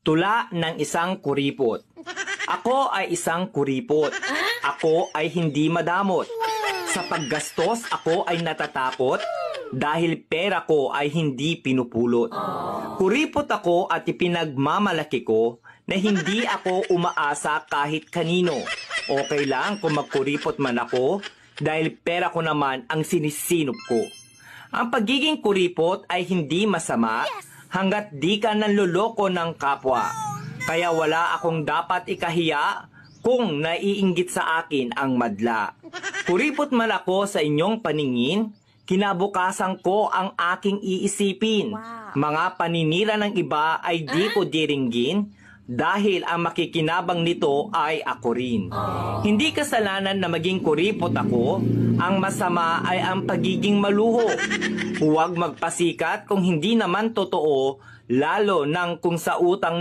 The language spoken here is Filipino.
Tula ng isang kuripot. Ako ay isang kuripot. Ako ay hindi madamot. Sa paggastos ako ay natatakot dahil pera ko ay hindi pinupulot. Kuripot ako at ipinagmamalaki ko na hindi ako umaasa kahit kanino. Okay lang kung magkuripot man ako dahil pera ko naman ang sinisinop ko. Ang pagiging kuripot ay hindi masama hanggat di ka nanloloko ng kapwa. Kaya wala akong dapat ikahiya kung naiinggit sa akin ang madla. Kuripot man ako sa inyong paningin, kinabukasan ko ang aking iisipin. Mga paninira ng iba ay di ko diringgin dahil ang makikinabang nito ay ako rin. Hindi kasalanan na maging kuripot ako, ang masama ay ang pagiging maluho. Huwag magpasikat kung hindi naman totoo, lalo nang kung sa utang